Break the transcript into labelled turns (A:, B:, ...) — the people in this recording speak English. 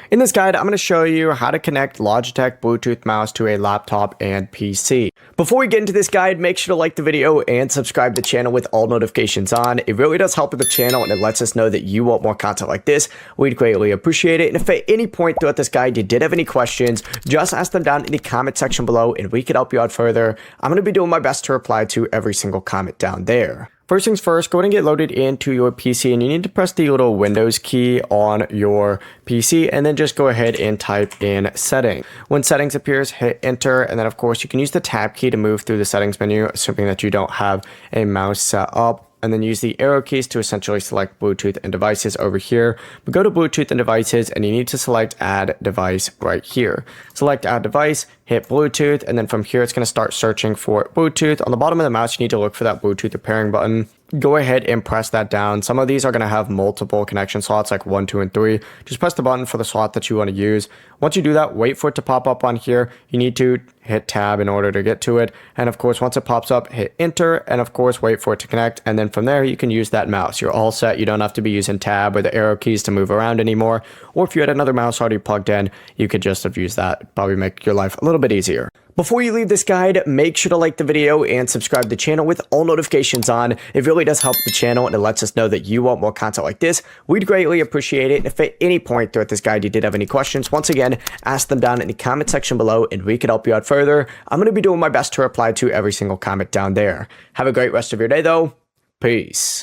A: In this guide, I'm going to show you how to connect Logitech Bluetooth Mouse to a laptop and PC. Before we get into this guide, make sure to like the video and subscribe to the channel with all notifications on. It really does help with the channel and it lets us know that you want more content like this. We'd greatly appreciate it. And if at any point throughout this guide you did have any questions, just ask them down in the comment section below and we can help you out further. I'm going to be doing my best to reply to every single comment down there. First things first, go ahead and get loaded into your PC and you need to press the little Windows key on your PC and then just go ahead and type in settings. When settings appears, hit enter, and then of course you can use the tab key to move through the settings menu, assuming that you don't have a mouse set up. And then use the arrow keys to essentially select Bluetooth and devices over here. But go to Bluetooth and devices and you need to select add device right here. Select add device, hit Bluetooth, and then from here it's going to start searching for Bluetooth. On the bottom of the mouse you need to look for that Bluetooth pairing button. Go ahead and press that down. Some of these are going to have multiple connection slots like 1, 2, and 3. Just press the button for the slot that you want to use. Once you do that, wait for it to pop up on here. You need to hit tab in order to get to it. And of course, once it pops up, hit enter, and of course, wait for it to connect. And then from there, you can use that mouse. You're all set. You don't have to be using tab or the arrow keys to move around anymore. Or if you had another mouse already plugged in, you could just have used that. Probably make your life a little bit easier. Before you leave this guide, make sure to like the video and subscribe to the channel with all notifications on. It really does help the channel and it lets us know that you want more content like this. We'd greatly appreciate it. And if at any point throughout this guide you did have any questions, once again, ask them down in the comment section below and we can help you out further. I'm going to be doing my best to reply to every single comment down there. Have a great rest of your day though. Peace.